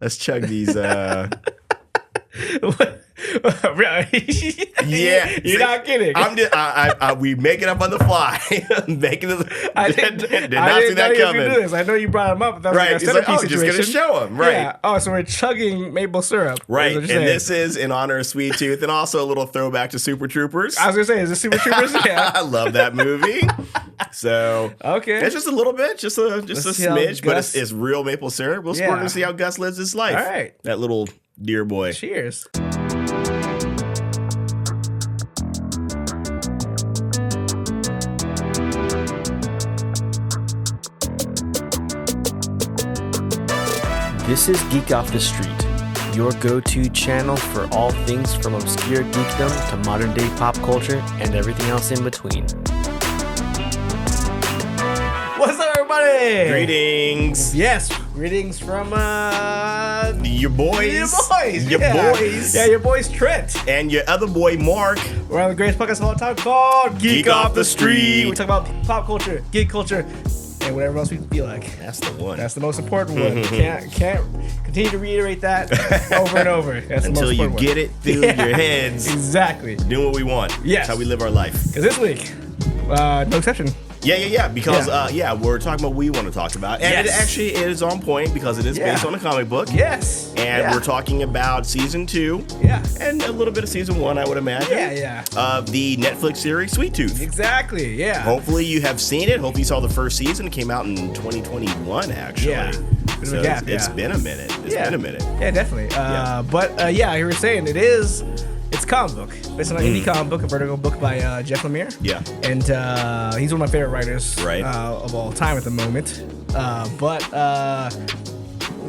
Let's chug these. Yeah, you're not kidding. I'm just, we make it up on the fly. Making it. I did didn't not see that coming. Do this. I know you brought them up. But that was Right, like a it's like, centerpiece just gonna situation. show them. Right. Yeah. Oh, so we're chugging maple syrup. Right, Is what and you're saying. this is in honor of Sweet Tooth, and also a little throwback to Super Troopers. I was gonna say, is this Super Troopers? Yeah. I love that movie. So Okay. it's just a little bit, just a Let's see how smidge, but Gus- it's real maple syrup. We're Yeah. gonna see how Gus lives his life. All right. That little dear boy. Cheers. This is Geek Off The Street, your go-to channel for all things from obscure geekdom to modern-day pop culture and everything else in between. What's up, everybody? Greetings. Yes, greetings from Your boys. your boys. Your Yeah. boys. Yeah, your boys Trent. And your other boy, Mark. We're on the greatest podcast of all time called Geek Off The Street. We talk about pop culture, geek culture, and whatever else we feel like. That's the one. That's the most important one. Can't continue to reiterate that over and over. That's the Until most you important get it through your heads. Exactly. Doing what we want. Yes. That's how we live our life. Because this week, no exception. Yeah. Because we're talking about what we want to talk about, and Yes. it actually is on point because it is based on a comic book. Yes. And we're talking about season 2. Yeah. And a little bit of season 1, I would imagine. Yeah. Of the Netflix series Sweet Tooth. Exactly. Yeah. Hopefully you have seen it. Hopefully you saw the first season. It came out in 2021, actually. Yeah. Bit of a So gap, it's been a minute. It's been a minute. Yeah, definitely. But you were saying it's a comic book. It's an indie comic book, a vertical book by Jeff Lemire. Yeah. And he's one of my favorite writers Right. of all time at the moment.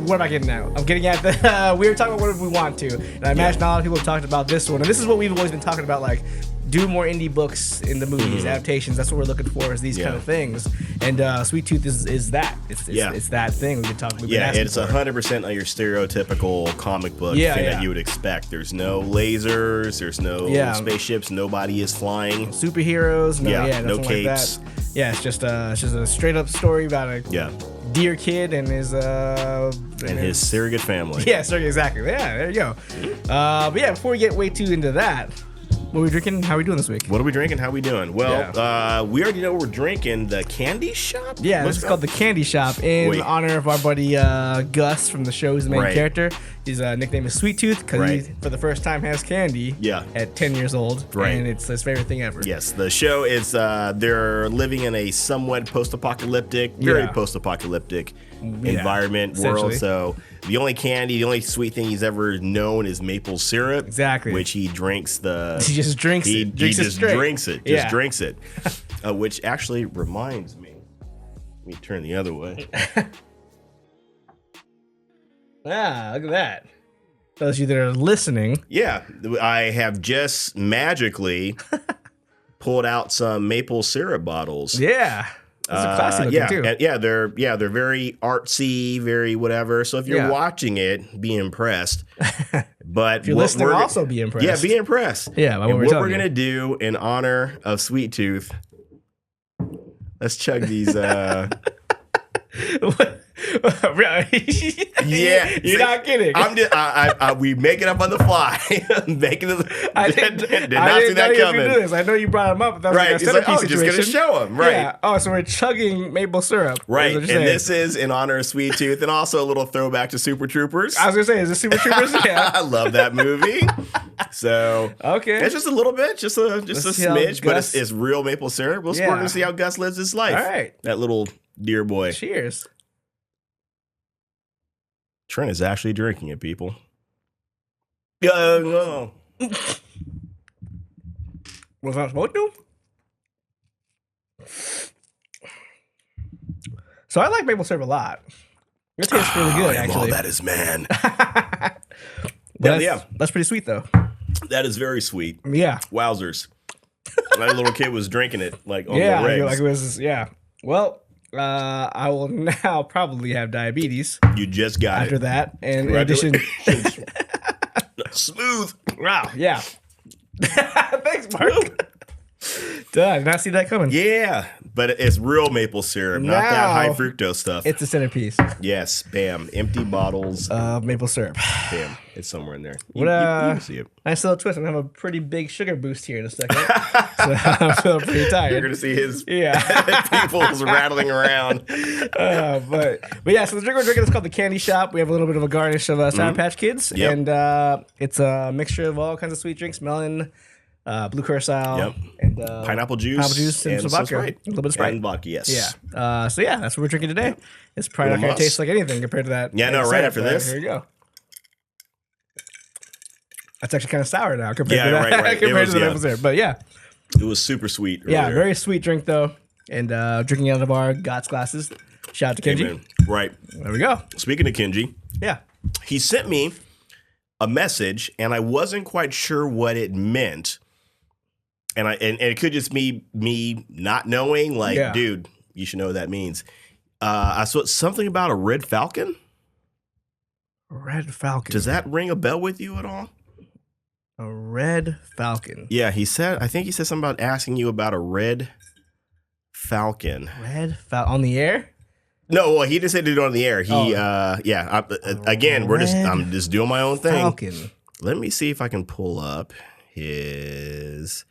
What am I getting at? I'm getting at the we were talking about what we want to. And I imagine a lot of people have talked about this one. And this is what we've always been talking about, like do more indie books in the movies, adaptations. That's what we're looking for, is these kind of things. And Sweet Tooth is that. It's that thing we've been talking about. Yeah, it's 100% on your stereotypical comic book thing that you would expect. There's no lasers, there's no spaceships, nobody is flying. Superheroes, no capes. capes. Like that. Yeah, it's just a straight up story about a deer kid and his his surrogate family. Yeah, exactly. Yeah, there you go. But before we get way too into that, what are we drinking? How are we doing this week? What are we drinking? How are we doing? Well, we already know we're drinking the Candy Shop. Yeah, this is called the Candy Shop in honor of our buddy Gus from the show. He's the main character. His nickname is Sweet Tooth because he, for the first time, has candy. At 10 years old. Right. And it's his favorite thing ever. Yes, the show is they're living in a somewhat post-apocalyptic, very post-apocalyptic environment world. So the only sweet thing he's ever known is maple syrup. Exactly. Which he drinks He just drinks it. He just drinks it. Yeah. Drinks it. Which actually reminds me. Let me turn the other way. Look at that. Those of you that are listening. Yeah, I have just magically pulled out some maple syrup bottles. Yeah. It's a classy looking too. And they're very artsy, very whatever. So if you're watching it, be impressed. But if you're listening, also be impressed. Yeah, be impressed. Yeah, and what we're gonna do in honor of Sweet Tooth, let's chug these. You're not kidding. I'm just, we make it up on the fly. Making it. I did didn't not see that coming. Do this. I know you brought them up. But that was Right, like a it's like, centerpiece just gonna situation. show them. Right. Yeah. Oh, so we're chugging maple syrup. Right, Is what and you're saying. this is in honor of Sweet Tooth, and also a little throwback to Super Troopers. I was gonna say, is this Super Troopers? Yeah. I love that movie. So it's just a little bit, just a smidge, but it's real maple syrup. We're gonna see how Gus lives his life. All right, that little dear boy. Cheers. Trent is actually drinking it, people. No. Was I supposed to? So I like maple syrup a lot. It tastes really good, actually. All that is man. That's pretty sweet, though. That is very sweet. Yeah. Wowzers. My little kid was drinking it like on the I regs. feel like it was. Yeah. Well, I will now probably have diabetes. You just got after it. that, and in addition, smooth. Wow. Yeah. Thanks, Mark. Duh, I did not see that coming. Yeah, But it's real maple syrup, not that high fructose stuff. It's a centerpiece. Yes, bam. Empty bottles. Maple syrup. Bam. It's somewhere in there. You can see it. Nice little twist. I'm going to have a pretty big sugar boost here in a second. So I'm feeling pretty tired. You're going to see his people's rattling around. But yeah, so the drink we're drinking is called the Candy Shop. We have a little bit of a garnish of Sour Patch Kids. Yep. And it's a mixture of all kinds of sweet drinks. Melon, blue curacao, and pineapple juice, and some vodka. Sprite. A little bit of Sprite. And vodka, yes. Yeah. So yeah, that's what we're drinking today. It's probably not going to taste like anything compared to that. Yeah, no, right after this. Here you go. That's actually kind of sour now compared to that. Right. Compared to the maple syrup. But yeah. It was super sweet earlier. Yeah, very sweet drink though. And drinking out of our GOTS glasses. Shout out to Kenji. Amen. Right. There we go. Speaking of Kenji. Yeah. He sent me a message and I wasn't quite sure what it meant. And it could just be me not knowing, like, dude, you should know what that means. I saw something about a red falcon. Red falcon. Does that ring a bell with you at all? A red falcon. Yeah, I think he said something about asking you about a red falcon. Red falcon on the air? No, well, he didn't say to do it on the air. I'm just doing my own thing. Falcon. Let me see if I can pull up his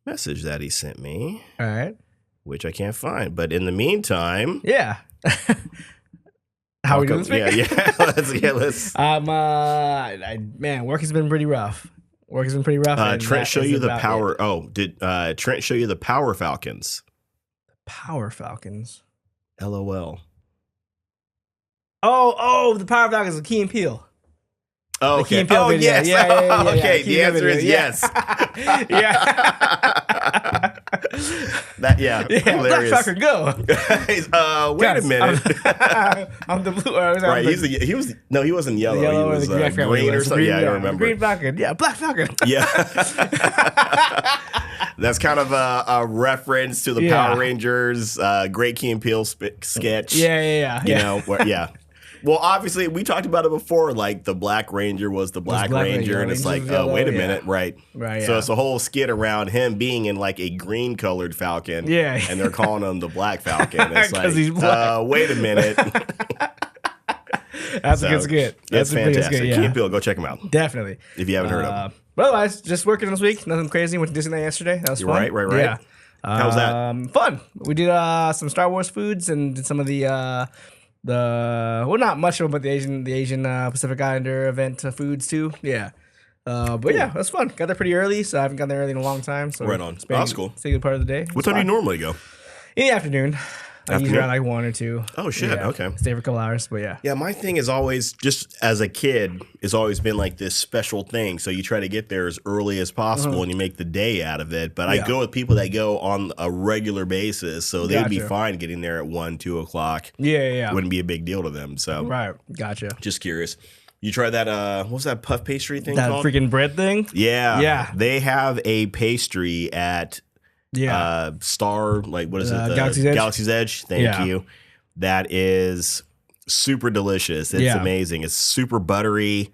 message that he sent me. All right. Which I can't find. But in the meantime. Yeah. How are we doing this week? Let's. Man, work has been pretty rough. Trent show you the power. Did Trent show you the Power Falcons? Power Falcons. LOL. Oh, the Power Falcons with Key and Peele. Oh, okay. Oh, yes. Yeah. Okay, the answer is yes. Hilarious. Black Falcon, go. Wait a minute. I'm the blue. Right, he wasn't yellow. He was green or something. Yeah, I don't remember. Green Falcon. Yeah, Black Falcon. Yeah. That's kind of a reference to the Power Rangers, Great Key and Peele sketch. Yeah. You know, Well, obviously, we talked about it before. Like, the Black Ranger was the Black Ranger, and it's like, oh, wait a minute, right? So it's a whole skit around him being in like a green-colored Falcon, and they're calling him the Black Falcon. It's like, wait a minute. That's a good skit. That's fantastic. Key and Peele, go check him out. Definitely. If you haven't heard of him. But otherwise, just working this week. Nothing crazy. Went to Disneyland yesterday. That was fun. Right. Yeah. How was that? Fun. We did some Star Wars foods and did some of the not much of them, but the Asian Pacific Islander event foods too. Yeah. But yeah, it was fun. Got there pretty early, so I haven't gotten there early in a long time. So right on. That's cool. It's a good part of the day. What time do you normally go? In the afternoon. I usually around like 1 or 2. Oh shit! Yeah. Okay. Stay for a couple hours, but yeah. Yeah, my thing is always, just as a kid, it's always been like this special thing. So you try to get there as early as possible, and you make the day out of it. But I go with people that go on a regular basis, so they'd be fine getting there at 1, 2 o'clock. Yeah. Wouldn't be a big deal to them. So right, gotcha. Just curious. You tried that? What was that puff pastry thing that called? That freaking bread thing? Yeah. They have a pastry at. Star, like, what is it? Galaxy's Edge. Thank you. That is super delicious. It's amazing. It's super buttery.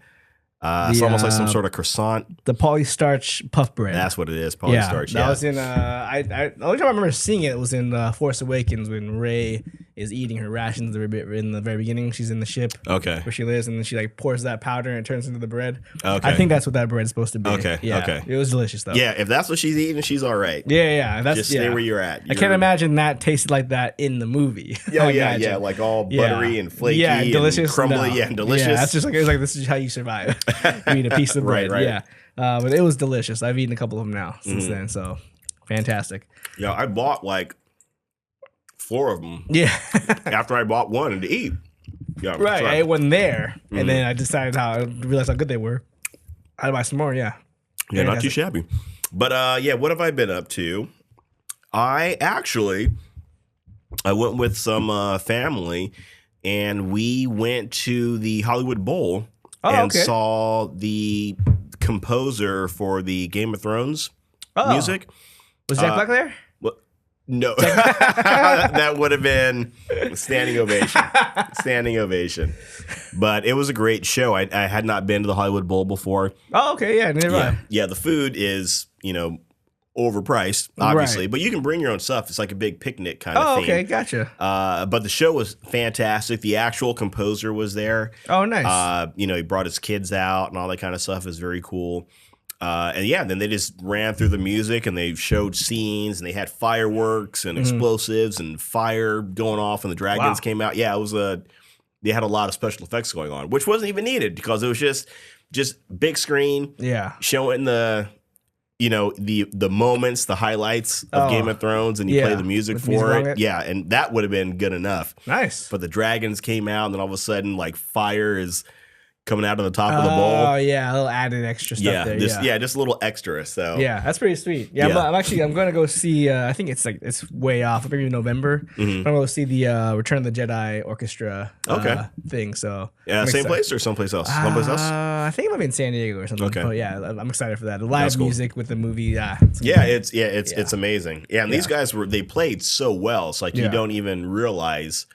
It's almost like some sort of croissant. The polystarch puff bread. That's what it is. Polystarch. That was in. The only time I remember seeing it was in Force Awakens when Rey is eating her rations in the very beginning. She's in the ship. Okay. Where she lives, and then she like pours that powder and it turns into the bread. Okay. I think that's what that bread's supposed to be. Okay. Yeah. Okay. It was delicious though. Yeah. If that's what she's eating, she's all right. Yeah. Just stay where you're at. I can't imagine that tased like that in the movie. Yeah. Like all buttery and flaky. And delicious. And crumbly. No. Yeah. Delicious. Yeah. That's just like, it was like, this is how you survive. You eat a piece of bread. Right. Yeah. But it was delicious. I've eaten a couple of them now since then. So fantastic. Yeah. I bought like 4 of them. Yeah. After I bought one to eat. Yeah. Right. I ate one there. And then I I realized how good they were. I'd buy some more. Yeah. Yeah. Not too shabby. But what have I been up to? I went with some family and we went to the Hollywood Bowl and saw the composer for the Game of Thrones music. Was Jack Black there? No, that would have been standing ovation. But it was a great show. I had not been to the Hollywood Bowl before. Oh, okay, yeah, never mind. Yeah, the food is, overpriced, obviously, Right. but you can bring your own stuff. It's like a big picnic kind of thing. Okay, gotcha. But the show was fantastic. The actual composer was there. Oh, nice. He brought his kids out and all that kind of stuff. Is very cool. And yeah, then they just ran through the music and they showed scenes and they had fireworks and explosives and fire going off and the dragons came out. Yeah, it was they had a lot of special effects going on, which wasn't even needed because it was just big screen. Yeah. Showing the moments, the highlights of Game of Thrones, and you play the music for it. Yeah, and that would have been good enough. Nice. But the dragons came out, and then all of a sudden, like, fire is coming out of the top of the bowl. Oh, yeah, a little added extra stuff there. Just a little extra. So yeah, that's pretty sweet. Yeah, I'm going to go see, I think it's way off, maybe November. I'm going to go see the Return of the Jedi Orchestra thing. So yeah, same place or someplace else? Someplace else? I think it might be in San Diego or something. Okay. But yeah, I'm excited for that. The live music with the movie. It's amazing. Yeah, and these guys they played so well. It's like you don't even realize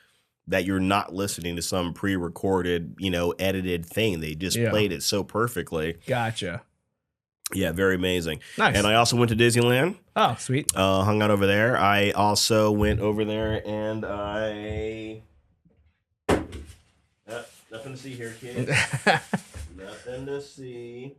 that you're not listening to some pre-recorded, edited thing. They just played it so perfectly. Gotcha. Yeah, very amazing. Nice. And I also went to Disneyland. Oh, sweet. Hung out over there. I also went over there and nothing to see here, kids. Nothing to see.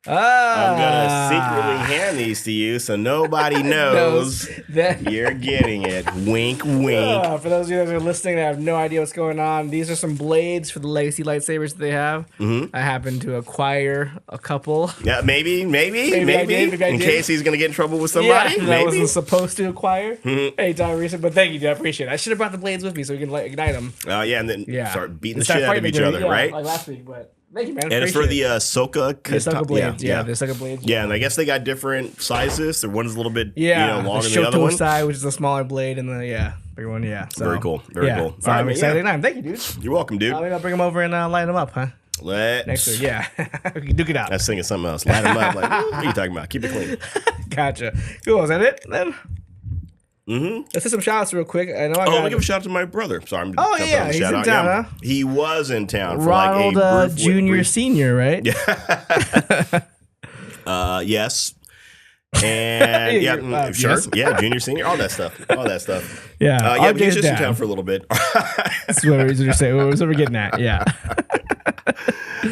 I'm gonna secretly hand these to you so nobody knows that you're getting it. Wink, wink. For those of you that are listening that have no idea what's going on, these are some blades for the legacy lightsabers that they have. I happen to acquire a couple. Yeah, maybe. I did. In case he's gonna get in trouble with somebody. Yeah, I wasn't supposed to acquire. Hey, Tom Reese, but thank you, dude. I appreciate it. I should have brought the blades with me so we can ignite them. And then start beating the shit out of each other, right? Like last week, but. Thank you, man. And it's for the Ahsoka blades. The Ahsoka blades. Yeah, and I guess they got different sizes. So one's a little bit longer the than the other one. Side, which is a smaller blade, and the bigger one. Yeah, so, very cool. Very cool. So I'm excited. Thank you, dude. You're welcome, dude. Maybe I'll bring them over and light them up, huh? Next week, yeah. We can duke it out. I was thinking something else. Light them up. Like, what are you talking about? Keep it clean. Gotcha. Cool. Is that it then? Let's do some shout outs real quick. I know I'll give a shout out to my brother. Sorry, I'm he's in town, huh? He was in town for Ronald like a Junior Senior, right? Yeah. Yes. And sure. Yes. Yeah, junior, senior, all that stuff. Yeah. But he's just in town for a little bit. That's what you're saying. What we're getting at. Yeah.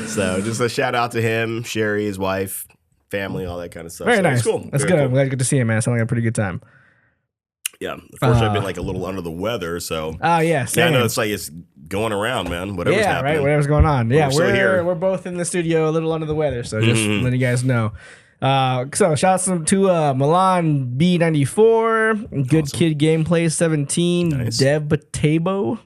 So just a shout out to him, Sherry, his wife, family, all that kind of stuff. Very nice. Cool. That's good. Cool. I'm glad you get to see him, man. Sounds like a pretty good time. Yeah, unfortunately, I've been like a little under the weather, so. Oh yeah, same. I know it's like it's going around, man. Whatever's happening. Right. Whatever's going on. Yeah, we're here. We're both in the studio, a little under the weather, so just letting you guys know. So shout out to Milan B94, Good awesome. Kid Gameplay 17, nice. Dev Batabo.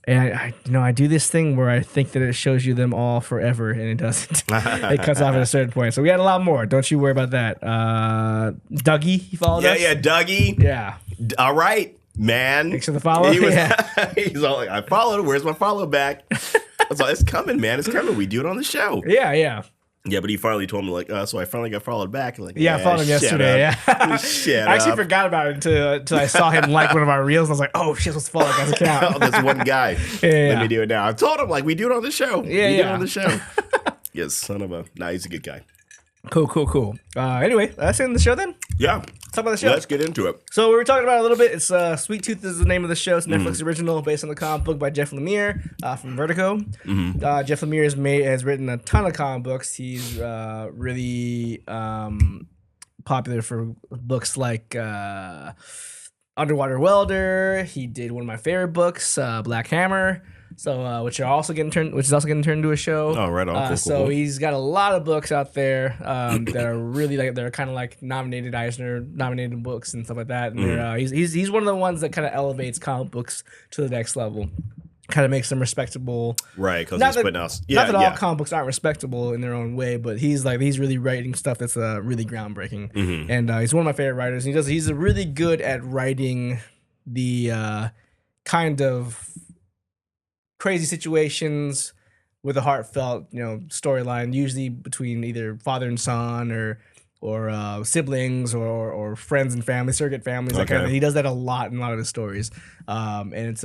And I do this thing where I think that it shows you them all forever, and it doesn't. It cuts off at a certain point. So we had a lot more. Don't you worry about that. Dougie, you followed us? Yeah, Dougie. Yeah. All right, man. Thanks for the follow. He's all like, I followed. Where's my follow back? I was like, it's coming, man. It's coming. We do it on the show. Yeah. Yeah, but he finally told me, like, so I finally got followed back. Like, I followed him yesterday. Yeah. I actually forgot about it until I saw him like one of our reels. I was like, oh, shit, let's follow that guy's account. That's one guy. Let me do it now. I told him, like, we do it on the show. Yeah, we do it on the show. Yes, son of a. Nah, he's a good guy. Cool. Anyway, that's in the show then? Yeah. Let's talk about the show. Let's get into it. So we were talking about it a little bit. It's Sweet Tooth is the name of the show. It's a Netflix original based on the comic book by Jeff Lemire from Vertigo. Jeff Lemire has written a ton of comic books. He's really popular for books like Underwater Welder. He did one of my favorite books, Black Hammer. So, which is also getting turned into a show. Oh, right on. Cool. He's got a lot of books out there that are really they're kind of like nominated Eisner nominated books and stuff like that. And he's one of the ones that kind of elevates comic books to the next level, kind of makes them respectable. Right, because he's putting out. Not that all comic books aren't respectable in their own way, but he's really writing stuff that's really groundbreaking. And he's one of my favorite writers. He's really good at writing the kind of crazy situations with a heartfelt, storyline, usually between either father and son or siblings or friends and family, surrogate families. That kind of thing. He does that a lot in a lot of his stories, and it's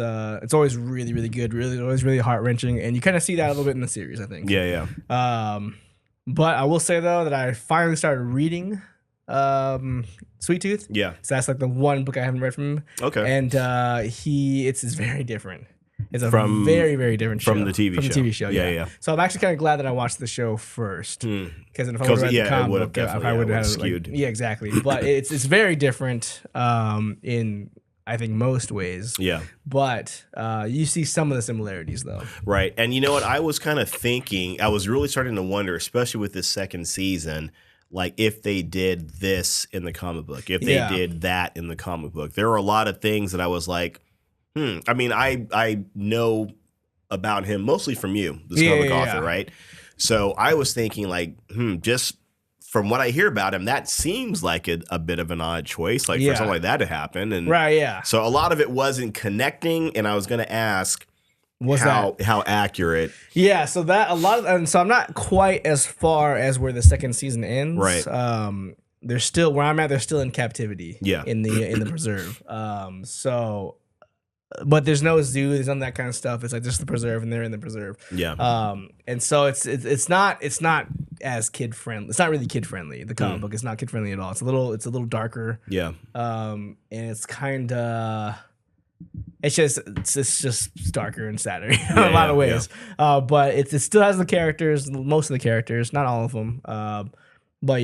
always really, really good, always really heart wrenching, and you kind of see that a little bit in the series, I think. Yeah. But I will say though that I finally started reading Sweet Tooth. Yeah. So that's like the one book I haven't read from him. Okay. And it's very different. It's a very, very different show. From the TV show. From the TV show, yeah. So I'm actually kind of glad that I watched the show first. Because if I would have read the comic book, I would have skewed. Yeah, exactly. But it's very different in, I think, most ways. Yeah. But you see some of the similarities, though. Right. And you know what? I was kind of thinking, I was really starting to wonder, especially with this second season, like if they did this in the comic book, if they did that in the comic book. There were a lot of things that I was like, I mean, I know about him mostly from you, this comic author, right? So I was thinking like, just from what I hear about him, that seems like a bit of an odd choice, like for something like that to happen. And so a lot of it wasn't connecting, and I was going to ask how accurate. Yeah, so that and so I'm not quite as far as where the second season ends. Right. They're still where I'm at. They're still in captivity. Yeah. In the preserve. But there's no zoo, there's none of that kind of stuff. It's like just the preserve, and they're in the preserve. Yeah. And so it's not as kid friendly. It's not really kid friendly. The comic book is not kid friendly at all. It's a little darker. Yeah. And it's kind of it's just darker and sadder in a lot of ways. Yeah. But it still has the characters, most of the characters, not all of them. But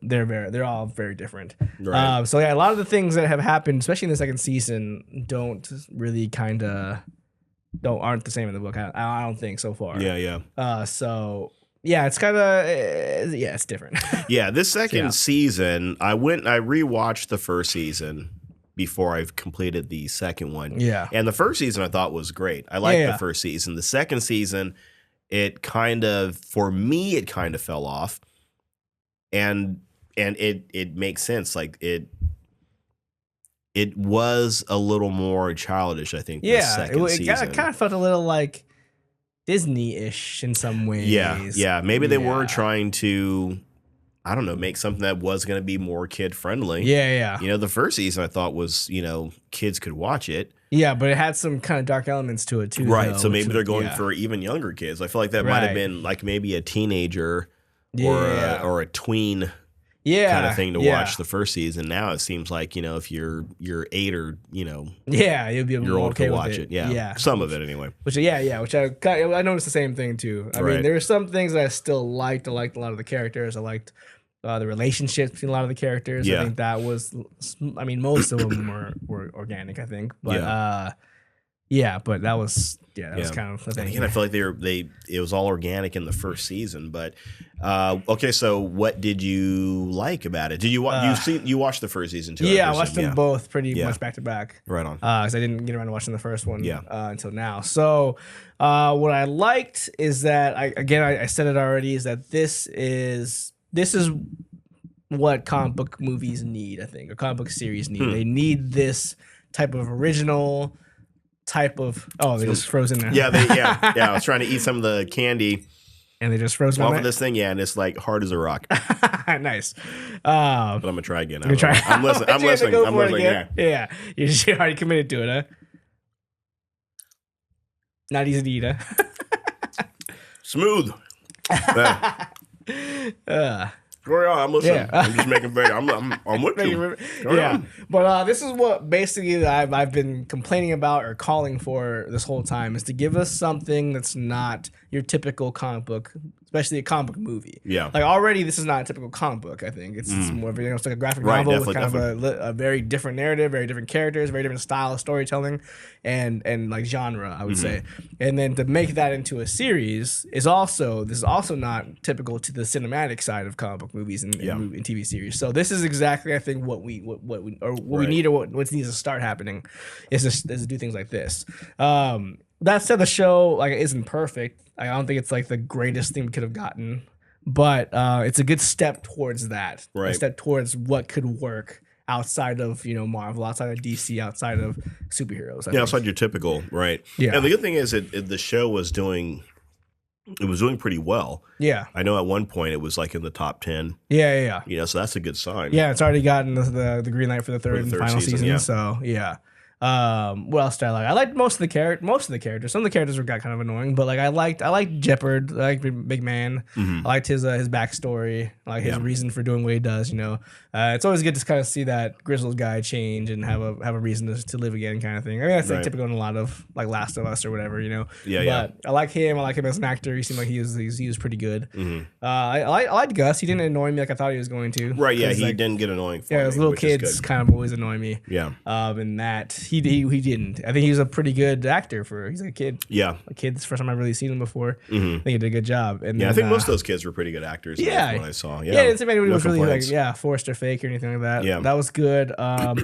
they're all very different. Right. So yeah, a lot of the things that have happened, especially in the second season, don't really aren't the same in the book. I don't think so far. Yeah. So yeah, it's kind of it's different. Yeah, this second season, I rewatched the first season before I've completed the second one. Yeah. And the first season I thought was great. I liked the first season. The second season, for me, it kind of fell off. And it makes sense. Like it was a little more childish, I think. The second season. It kind of felt a little like Disney-ish in some ways. Yeah. Maybe they were trying to, I don't know, make something that was going to be more kid friendly. Yeah. The first season I thought was, kids could watch it. Yeah, but it had some kind of dark elements to it too. Right. Though, so maybe they're going for even younger kids. I feel like that might have been like maybe a teenager. Or a tween kind of thing to watch the first season. Now it seems like, if you're 8 or, you'll be you're old okay to watch with it. Yeah. Some of it anyway. Which I noticed the same thing too. I mean, there were some things that I still liked. I liked a lot of the characters. I liked the relationships between a lot of the characters. I think that was, most of them were organic, I think. But but that was kind of the thing. Again, I feel like it was all organic in the first season. But okay, so what did you like about it? Did you you watched the first season too? Yeah, I watched them both pretty much back to back. Right on. Because I didn't get around to watching the first one until now. So what I liked is that I said it already, is that this is what comic book movies need. I think, or comic book series need. They need this type of original. Type of they just froze in there. I was trying to eat some of the candy, and they just froze off of this thing. Yeah, and it's like hard as a rock. Nice. But I'm gonna try again. I'm listening. I'm listening. Yeah. You're already committed to it, huh? Not easy to eat, huh? Smooth. I'm listening. Yeah. I'm just making very. I'm with you. But this is what basically I've been complaining about or calling for this whole time, is to give us something that's not your typical comic book, especially a comic book movie. Yeah. Like already, this is not a typical comic book. I think it's more of it's like a graphic novel with kind of a very different narrative, very different characters, very different style of storytelling, and like genre, I would say. And then to make that into a series is also not typical to the cinematic side of comic book movies and TV series. So this is exactly, I think, what we need, or what needs to start happening is to do things like this. That said, the show isn't perfect. I don't think it's like the greatest thing we could have gotten, but it's a good step towards that. Right. A step towards what could work outside of Marvel, outside of DC, outside of superheroes. Outside your typical, right? Yeah. And the good thing is that the show was doing pretty well. Yeah. I know at one point it was like in the top 10. Yeah. So that's a good sign. Yeah, it's already gotten the green light for the third and final season. So yeah. What else did I like? I liked most of the characters. Some of the characters got kind of annoying, but like I liked Jeopard. I liked Big Man. I liked his backstory. I like his reason for doing what he does. It's always good to kind of see that grizzled guy change and have a reason to live again, kind of thing. I mean, that's like typical in a lot of like Last of Us or whatever. But I like him. I like him as an actor. He seemed like he was pretty good. I liked Gus. He didn't annoy me like I thought he was going to. Right? Yeah, he didn't get annoying. For me, those little kids kind of always annoy me. Yeah. And that. He didn't. I think he was a pretty good actor he's a kid. Yeah. A kid. It's the first time I've really seen him before. I think he did a good job. And I think most of those kids were pretty good actors. Yeah. What I saw. Yeah. It didn't seem anybody was really like, forced or fake or anything like that. Yeah. That was good. I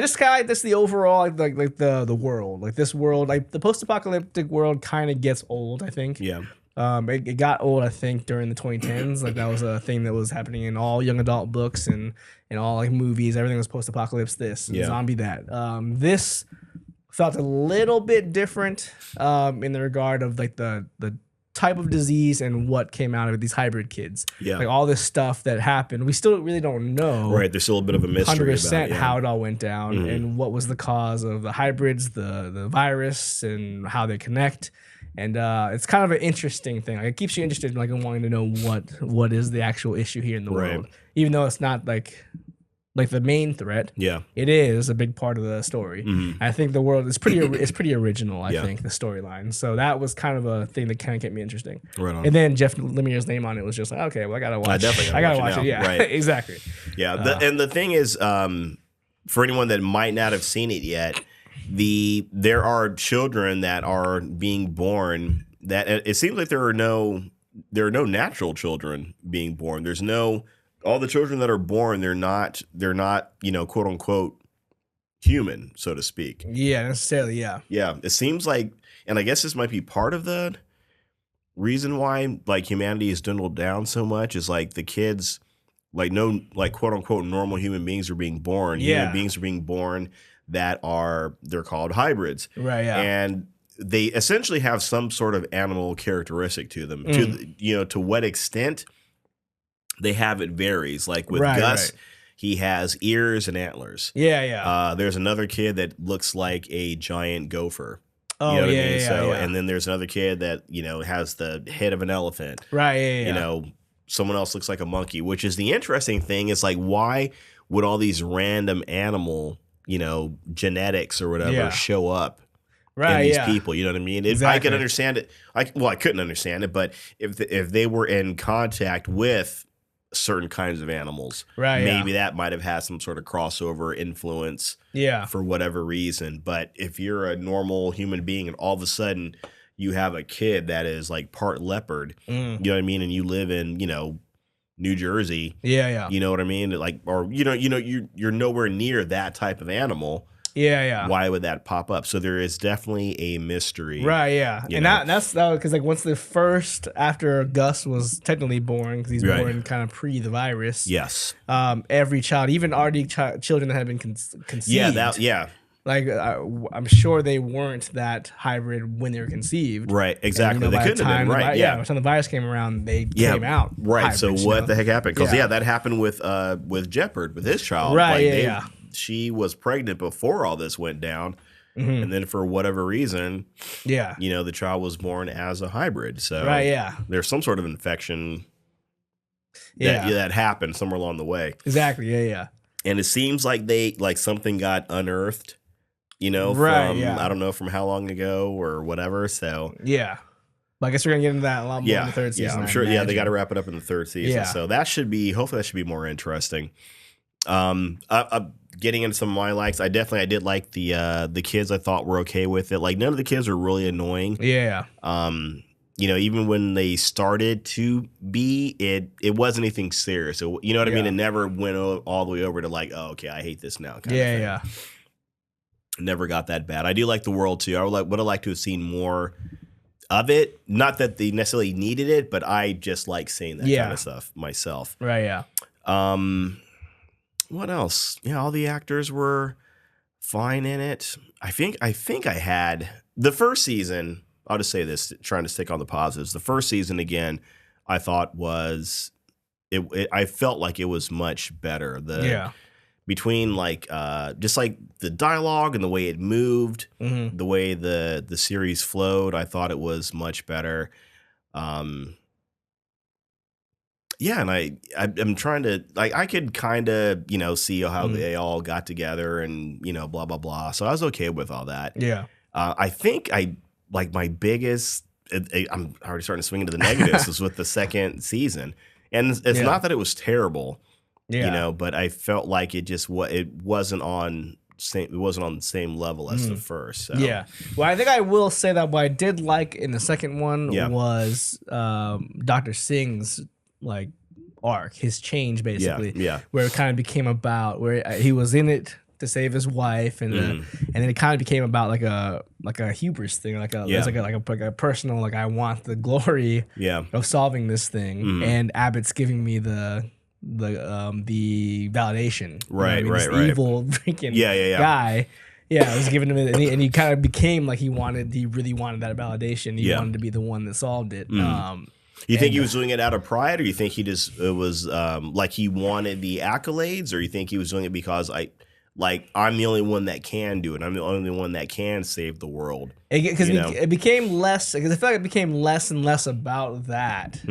just kind of like this, the overall, like the world. Like this world, like the post-apocalyptic world kind of gets old, I think. Yeah. It got old, I think, during the 2010s. Like that was a thing that was happening in all young adult books and all like movies. Everything was post-apocalypse. Zombie that. This felt a little bit different in the regard of like the type of disease and what came out of it, these hybrid kids. Yeah. Like all this stuff that happened. We still really don't know. Right. There's still a bit of a mystery 100% about it, how it all went down and what was the cause of the hybrids, the virus, and how they connect. And it's kind of an interesting thing. Like, it keeps you interested in wanting to know what is the actual issue here in the world. Even though it's not like the main threat. Yeah. It is a big part of the story. I think the world is pretty original, I think, the storyline. So that was kind of a thing that kind of kept me interesting. Right on. And then Jeff Lemire's name on it was just like, okay, well, I gotta watch. I definitely gotta watch it. Yeah, right. exactly. Yeah. And the thing is, for anyone that might not have seen it yet, there are children that are being born that it seems like there are no natural children being born. There's no all the children that are born. They're not quote unquote human, so to speak. Yeah, necessarily. Yeah. Yeah. It seems like, and I guess this might be part of the reason why like humanity has dwindled down so much is like the kids, like no like quote unquote normal human beings are being born. Yeah. Human beings are being born they're called hybrids. Right. Yeah. And they essentially have some sort of animal characteristic to them. To what extent they have it varies. Like with Gus, he has ears and antlers. Yeah, yeah. There's another kid that looks like a giant gopher. Oh, you know what yeah, I mean? yeah. And then there's another kid that, has the head of an elephant. Right, yeah. Someone else looks like a monkey, which is the interesting thing is like, why would all these random animal, genetics or whatever show up in these people? You know what I mean? Exactly. I could understand it. I couldn't understand it, but if they were in contact with certain kinds of animals, maybe that might have had some sort of crossover influence for whatever reason. But if you're a normal human being and all of a sudden you have a kid that is like part leopard, you know what I mean, and you live in New Jersey, you know what I mean, like, or you're nowhere near that type of animal. Why would that pop up? So there is definitely a mystery, right? Yeah, and that's because like once after Gus was technically born, because he's born kind of pre the virus. Yes. Every child, even already children that had been conceived. Yeah. Like I'm sure they weren't that hybrid when they were conceived. Right. Exactly. They couldn't have been. Right. By the time the virus came around, they came out. Right. Hybrids, so what the heck happened? Because that happened with Jeopard with his child. Right. Like she was pregnant before all this went down, and then for whatever reason, the child was born as a hybrid. So there's some sort of infection that happened somewhere along the way. Exactly. Yeah. And it seems like something got unearthed. I don't know from how long ago or whatever. So but I guess we're gonna get into that a lot more in the third season. I'm sure. Yeah, they got to wrap it up in the third season. So hopefully that should be more interesting. Getting into some of my likes, I did like the kids. I thought were okay with it. Like none of the kids were really annoying. Yeah. Even when they started to be, it wasn't anything serious. So, you know what I mean? It never went all the way over to like, oh, okay, I hate this now. Yeah. Never got that bad. I do like the world too. I would have liked to have seen more of it. Not that they necessarily needed it, but I just like seeing that kind of stuff myself. Right. Yeah. What else? Yeah, all the actors were fine in it. I think I had the first season. I'll just say this, trying to stick on the positives. The first season, again, I thought was I felt like it was much better. between like just like the dialogue and the way it moved, the way the series flowed, I thought it was much better. Yeah, and I'm trying to like I could kind of see how they all got together and blah blah blah. So I was okay with all that. Yeah, I think I like my biggest. I'm already starting to swing into the negatives. Was with the second season, and it's not that it was terrible, but I felt like it wasn't on the same level as the first. So. Yeah, well, I think I will say that what I did like in the second one was Dr. Singh's like arc, his change basically, where it kind of became about where he was in it to save his wife, and then it kind of became about like a hubris thing, like a personal like I want the glory of solving this thing, and Abbott's giving me the validation, right? Evil freaking guy. Yeah, it was giving him, and he kind of became like he really wanted that validation. He wanted to be the one that solved it. You think he was doing it out of pride, or you think it was like he wanted the accolades, or you think he was doing it because I'm the only one that can do it. I'm the only one that can save the world. Because it became less. Because I feel like it became less and less about that.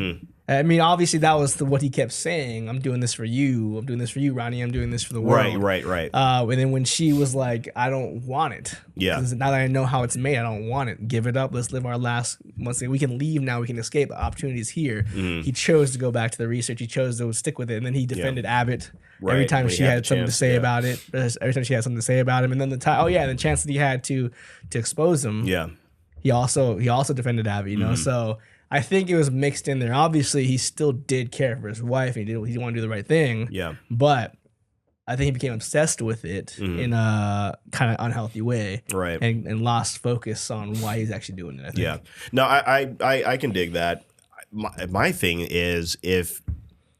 I mean, obviously that was what he kept saying. I'm doing this for you. I'm doing this for you, Ronnie. I'm doing this for the world. Right. And then when she was like, I don't want it. Yeah. Now that I know how it's made, I don't want it. Give it up. Let's live our last months. We can leave now. We can escape. The opportunity's here. He chose to go back to the research. He chose to stick with it. And then he defended Abbott every time she had something to say about it. Every time she had something to say about him. And then the chance that he had to expose him. Yeah. He also defended Abbott, So I think it was mixed in there. Obviously, he still did care for his wife. He did want to do the right thing. Yeah. But I think he became obsessed with it in a kind of unhealthy way. Right. And lost focus on why he's actually doing it, I think. Yeah. No, I can dig that. My thing is if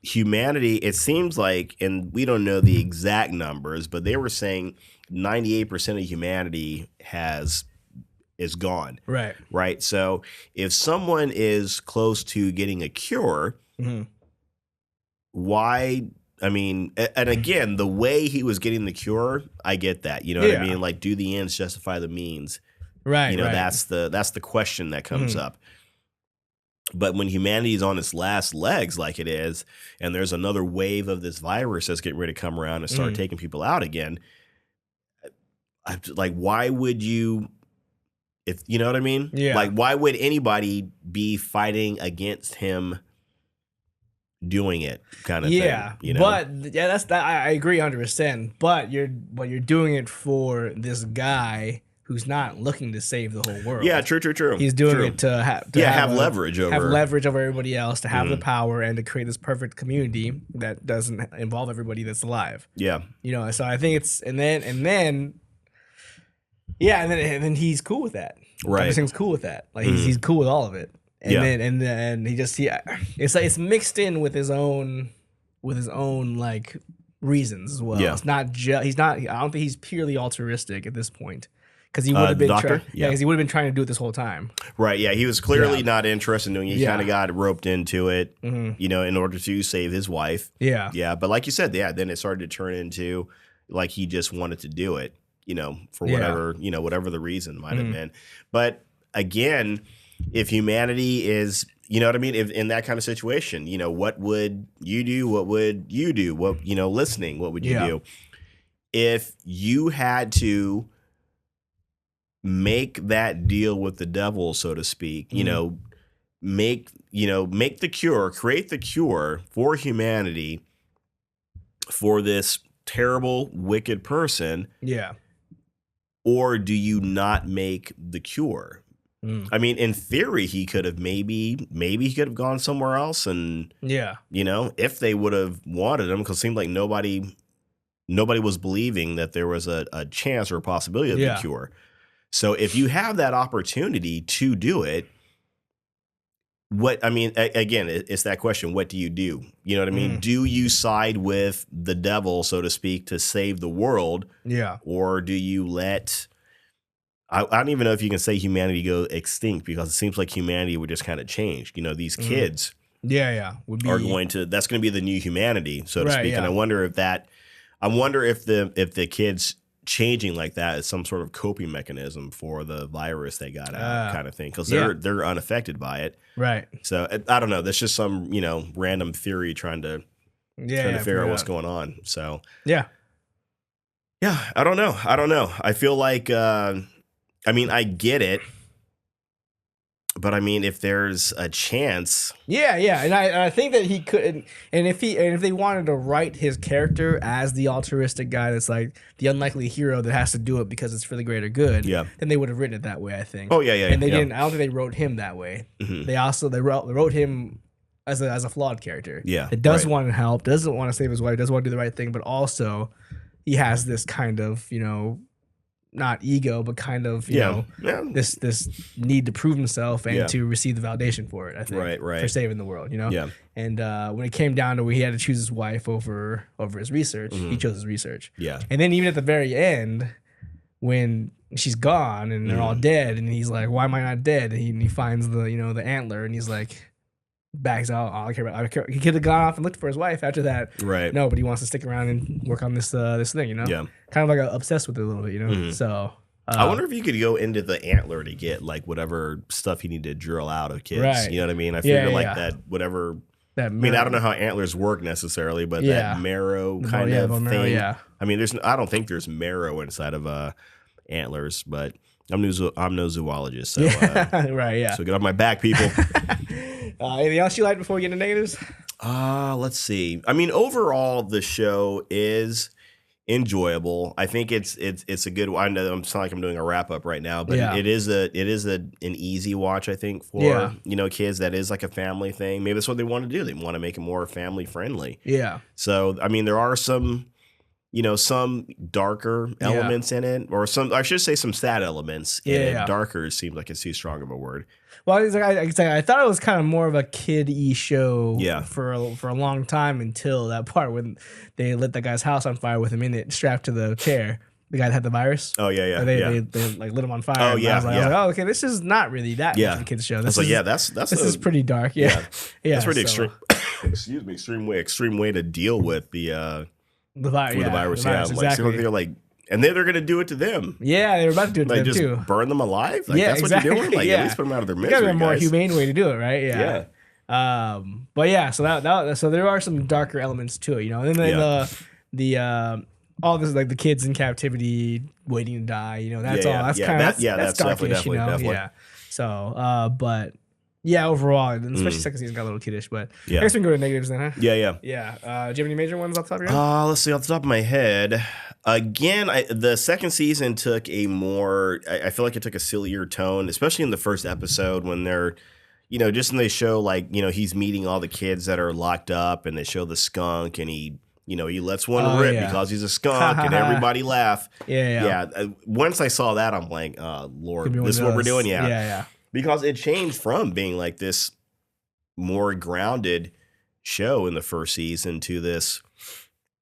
humanity, it seems like, and we don't know the exact numbers, but they were saying 98% of humanity is gone. Right. So if someone is close to getting a cure, why? I mean, and again, the way he was getting the cure, I get that. You know what I mean? Like, do the ends justify the means? Right. That's the question that comes up. But when humanity is on its last legs, like it is, and there's another wave of this virus that's getting ready to come around and start taking people out again, like, why would you? If you know what I mean? Yeah. Like, why would anybody be fighting against him doing it kind of thing? But that's that. I agree 100%. But you're doing it for this guy who's not looking to save the whole world. Yeah, true. He's doing it to have leverage over everybody else, to have the power, and to create this perfect community that doesn't involve everybody that's alive. Yeah. So I think it's and then he's cool with that. Right. Everything's cool with that. Like he's cool with all of it. And then it's like it's mixed in with his own like reasons as well. Yeah. It's not I don't think he's purely altruistic at this point. Because he would have been because he would have been trying to do it this whole time. Right, yeah. He was clearly not interested in doing it. He kind of got roped into it, in order to save his wife. Yeah. Yeah. But like you said, then it started to turn into like he just wanted to do it, for whatever, whatever the reason might have been. But again, if humanity is, you know what I mean? If in that kind of situation, what would you do? What would you do? What, listening, what would you do? If you had to make that deal with the devil, so to speak, make the cure, create the cure for humanity for this terrible, wicked person. Yeah. Or do you not make the cure? I mean, in theory, he could have maybe he could have gone somewhere else, and if they would have wanted him, because it seemed like nobody was believing that there was a chance or a possibility of the cure. So if you have that opportunity to do it, again, it's that question, what do you do? You know what I mean? Do you side with the devil, so to speak, to save the world? Yeah. Or do you let, I don't even know if you can say humanity go extinct, because it seems like humanity would just kind of change. These kids would be, are that's going to be the new humanity, so to speak. And I wonder if that I wonder if the kids changing like that is some sort of coping mechanism for the virus they got out, kind of thing, because they're unaffected by it. Right. So I don't know. That's just some random theory trying to figure out what's going on. So yeah, I don't know. I feel like I get it. But I mean, if there's a chance, and I think that he could, and if they wanted to write his character as the altruistic guy that's like the unlikely hero that has to do it because it's for the greater good, then they would have written it that way, I think. Oh yeah, and they didn't. I don't think they wrote him that way. Mm-hmm. They wrote him as a flawed character. Yeah, that does want to help, doesn't want to save his wife, doesn't want to do the right thing, but also he has this kind of not ego, but kind of this need to prove himself and to receive the validation for it. I think for saving the world. And when it came down to where he had to choose his wife over his research, he chose his research. Yeah. And then even at the very end, when she's gone and they're all dead, and he's like, "Why am I not dead?" And he finds the the antler, and he's like, backs out. All I care about. He could have gone off and looked for his wife after that. Right. No, but he wants to stick around and work on this thing. Yeah. Kind of like obsessed with it a little bit. Mm-hmm. So. I wonder if you could go into the antler to get like whatever stuff you need to drill out of kids. Right. You know what I mean? I figure that whatever. I mean, I don't know how antlers work necessarily, but that marrow kind of thing. Marrow, I mean, I don't think there's marrow inside of antlers, but I'm no zoologist. So, So get off my back, people. Anything else you like before we get into negatives? Let's see. I mean, overall, the show is enjoyable. I think it's a good one. I know I'm sounding like I'm doing a wrap up right now, but it is an easy watch, I think, for kids. That is like a family thing. Maybe that's what they want to do. They want to make it more family friendly. Yeah. So I mean, there are some darker elements in it, or I should say some sad elements in it. Darker seems like it's too strong of a word. Well, I thought it was kind of more of a kid-y show for a long time until that part when they lit that guy's house on fire with him in it, strapped to the chair. The guy that had the virus. Oh, yeah. They like lit him on fire. Oh, yeah. I was like, oh, okay, this is not really that much of a kid's show. This is pretty dark. Yeah. That's pretty extreme. Excuse me, extreme way to deal with the virus. Exactly. They're like, and then they're going to do it to them. Yeah, they were about to do it to them too. Burn them alive? Like, that's what you're doing? Like, at least put them out of their misery, a more humane way to do it, right? Yeah. But yeah, so there are some darker elements to it, And then the all this, like the kids in captivity waiting to die, that's all. That's kind of that's darkish, definitely. Yeah. So, but yeah, overall, and especially second season got a little kiddish, but I guess we can go to negatives then, huh? Yeah. Do you have any major ones off the top of your head? Let's see, off the top of my head. Again, the second season took I feel like it took a sillier tone, especially in the first episode when they're, just when they show like, he's meeting all the kids that are locked up, and they show the skunk, and he lets one rip because he's a skunk, and everybody laugh. Yeah. Once I saw that, I'm like, Lord, this is what we're doing? Yeah. Because it changed from being like this more grounded show in the first season to this,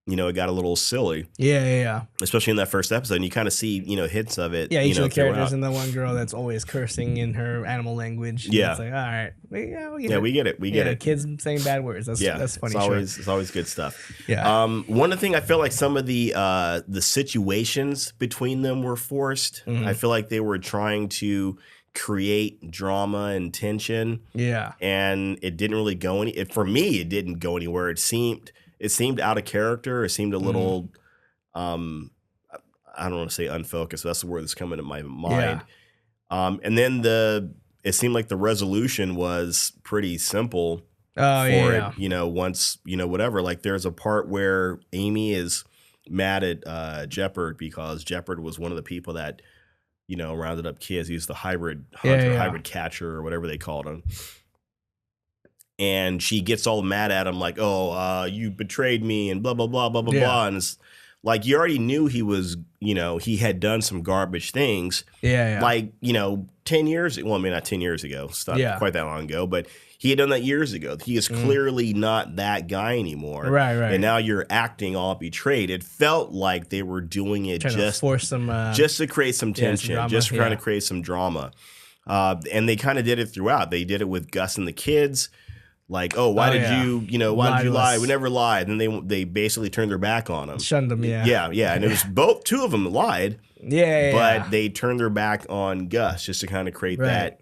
it got a little silly. Yeah. Especially in that first episode. And you kind of see, hits of it. Yeah, each of the characters, and the one girl that's always cursing in her animal language. Yeah. It's like, all right. We get it. We get it. Kids saying bad words. That's funny. It's always good stuff. Yeah. One of the things, I feel like some of the situations between them were forced. I feel like they were trying to create drama and tension. Yeah. And it didn't really go for me, it didn't go anywhere. It seemed out of character. It seemed a little I don't want to say unfocused, but that's the word that's coming to my mind. And then it seemed like the resolution was pretty simple it. Once, whatever. Like there's a part where Amy is mad at Jeopard because Jeopard was one of the people that rounded up kids. He was the hybrid hunter, hybrid catcher, or whatever they called him. And she gets all mad at him, like, "Oh, you betrayed me," and blah blah blah blah blah blah. And it's like you already knew he was, he had done some garbage things. Yeah. Like 10 years. Well, I mean, not 10 years ago. It's not quite that long ago, but he had done that years ago. He is clearly not that guy anymore. Right. And now you're acting all betrayed. It felt like they were doing it just to create some tension, just trying to create some drama. And they kind of did it throughout. They did it with Gus and the kids. Like, oh, why did Lie you to lie? us. We never lied. And they basically turned their back on him. Shunned him, yeah. Yeah. And it was two of them that lied. Yeah. But they turned their back on Gus just to kind of create that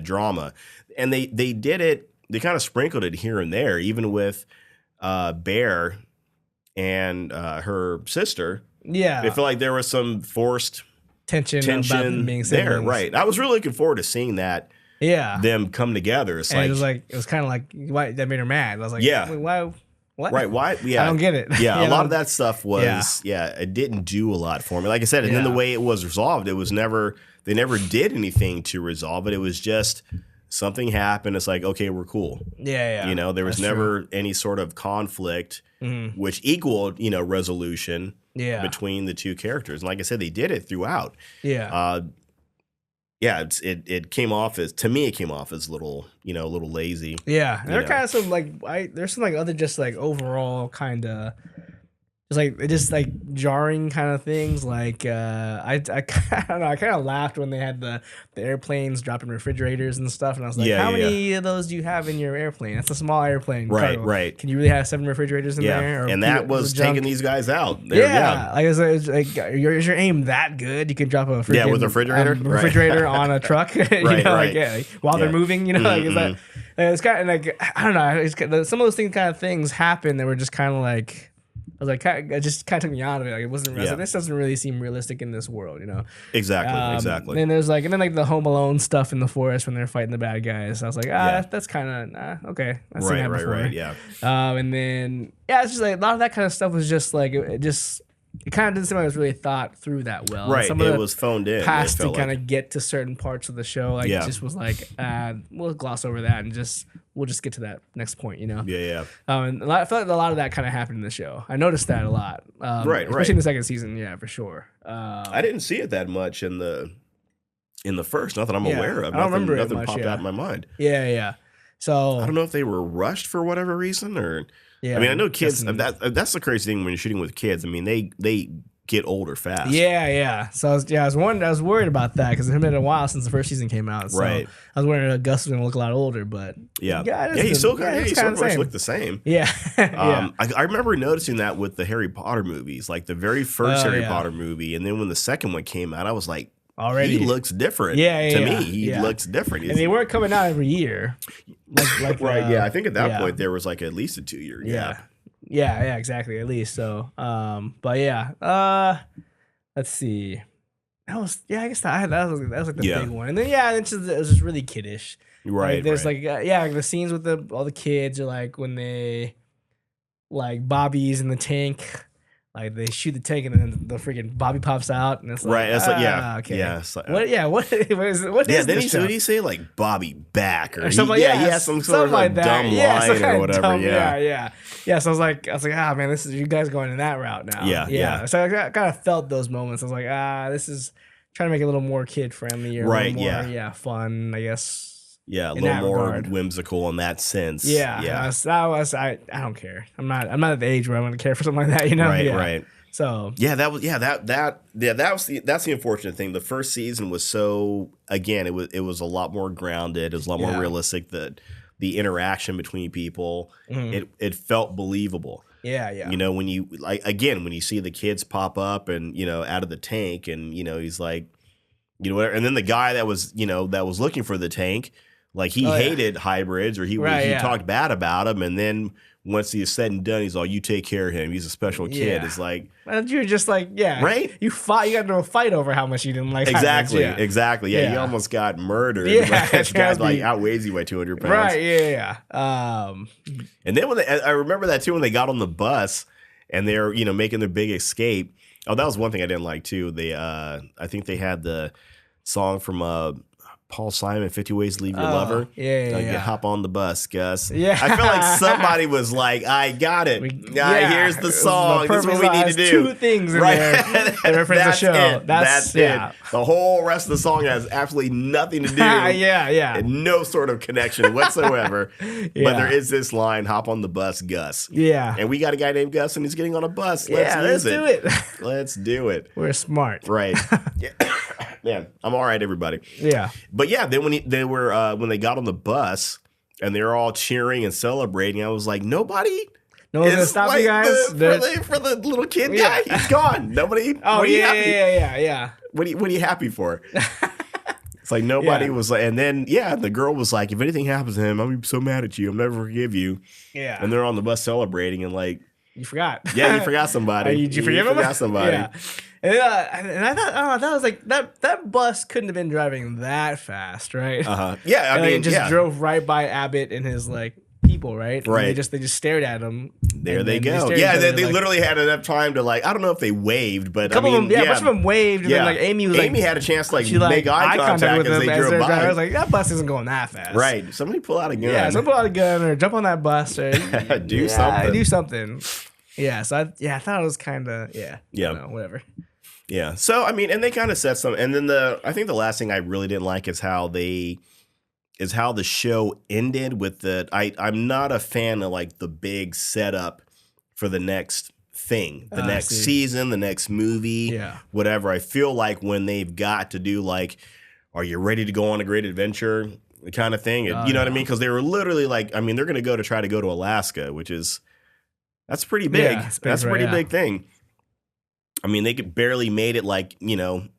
drama. And they did it, they kind of sprinkled it here and there, even with Bear and her sister. Yeah. It felt like there was some forced tension about them being siblings. there. Right. I was really looking forward to seeing that. Yeah. Them come together. It's and it was kind of like, why that made her mad. I was like, yeah. Wait, why? What? Right. Why? Yeah. I don't get it. Yeah. A lot of that stuff was, it didn't do a lot for me. Like I said, and then the way it was resolved, it was they never did anything to resolve it. It was just something happened. It's like, okay, we're cool. Yeah. You know, there was never any sort of conflict which equaled, resolution between the two characters. And like I said, they did it throughout. Yeah. It came off as, to me, it came off as a little lazy. Yeah. And there are kind of some there's some other just overall kind of just jarring kind of things. Like I don't know. I kind of laughed when they had the airplanes dropping refrigerators and stuff, and I was like, how many of those do you have in your airplane? That's a small airplane. Right, cargo. right. Can you really have 7 refrigerators in there? And that was taking these guys out. Is your aim that good? You can drop a freaking, with a refrigerator on a truck. While they're moving. Is that? It's kind of like, I don't know. Some of those things happen that were just kind of like. I was like, it just kind of took me out of it. Like, it wasn't. This doesn't really seem realistic in this world, Exactly. And there's the Home Alone stuff in the forest when they're fighting the bad guys. I was like, that's kind of okay. I've seen that before. Right. Yeah. And then it's just a lot of that kind of stuff was just it kind of didn't seem like it was really thought through that well. Right. Some of it was phoned in. Past to kind of get to certain parts of the show. It just was we'll gloss over that and we'll just get to that next point, Yeah. And I felt like a lot of that kind of happened in the show. I noticed that a lot. Especially in the second season, for sure. I didn't see it that much in the first. Not that I'm aware of. I don't remember nothing it much, popped out in my mind. Yeah. So I don't know if they were rushed for whatever reason or. Yeah, I mean, I know kids. That's the crazy thing when you're shooting with kids. I mean, they get older fast. Yeah. So I was worried about that because it had been a while since the first season came out. So I was worried that Gus was gonna look a lot older, but he still kind of looked the same. Yeah. I remember noticing that with the Harry Potter movies, like the very first Harry Potter movie, and then when the second one came out, I was like, already he looks different. To me, he looks different. And they weren't coming out every year. I think at that point there was at least a 2-year gap. Yeah, exactly. At least so. Let's see. That was I guess that was the big one. And then it was just really kiddish. Right. There's the scenes with all the kids are when they Bobby's in the tank. They shoot the tank and then the freaking Bobby pops out and it's okay. What is then this what do you say Bobby back or something he has some sort of dumb line or whatever. So I was like, man, this is you guys going in that route now. Yeah. So I kind of felt those moments. I was like, this is trying to make it a little more kid friendly or a little more fun, I guess. Yeah, a little more whimsical in that sense. I don't care. I'm not at the age where I'm gonna care for something like that, Right. So that's the unfortunate thing. The first season was it was a lot more grounded. It was a lot more realistic. The interaction between people, it felt believable. Yeah. When you when you see the kids pop up and out of the tank and he's like, and then the guy that was looking for the tank. He hated hybrids or he talked bad about them. And then once he's said and done, he's all, you take care of him. He's a special kid. It's like. And you're just right? You got into a fight over how much you didn't like Exactly. hybrids. Exactly. Yeah. You almost got murdered. This guy outweighs you by 200 pounds. Right. Yeah. And then I remember that too when they got on the bus and they're, making their big escape. Oh, that was one thing I didn't like too. They, I think they had the song from, Paul Simon, 50 Ways to Leave Your Lover. Hop on the bus, Gus. Yeah. I feel like somebody was like, I got it. Here's the song. This is what we need to do. 2 things in there that reference the show. That's it. The whole rest of the song has absolutely nothing to do. And no sort of connection whatsoever. But there is this line, hop on the bus, Gus. Yeah. And we got a guy named Gus and he's getting on a bus. Let's do it. Let's do it. We're smart. Right. Man, I'm all right, everybody. Yeah. But then when they got on the bus and they're all cheering and celebrating. I was like, nobody. No one's gonna stop you guys for the little kid guy. He's gone. Nobody. Oh yeah. What are you happy for? It's like nobody was like, and then the girl was like, if anything happens to him, I'm so mad at you. I'll never forgive you. Yeah. And they're on the bus celebrating and like, you forgot. Yeah, you forgot somebody. Did you forgive him? Forgot somebody. Yeah. And I thought I was like that bus couldn't have been driving that fast, right? Yeah, I mean, it just drove right by Abbott and his like people, right? Right. And they just stared at him. There they go. They literally had enough time to like, I don't know if they waved, but a bunch of them waved. And then like Amy had a chance to like make eye contact as they drove by. I was like, that bus isn't going that fast. Right. Somebody pull out a gun. Yeah, somebody pull out a gun or jump on that bus or do something. Yeah. So I thought it was kind of whatever. Yeah. So I mean, and they kind of set some, and then I think the last thing I really didn't like is how the show ended with I'm not a fan of like the big setup for the next thing, the next season, the next movie, whatever. I feel like when they've got to do like, are you ready to go on a great adventure kind of thing? And, you know what I mean? Because they were literally like, I mean, they're going to try to go to Alaska, that's pretty big. Yeah, that's a pretty big thing. I mean, they could barely made it like,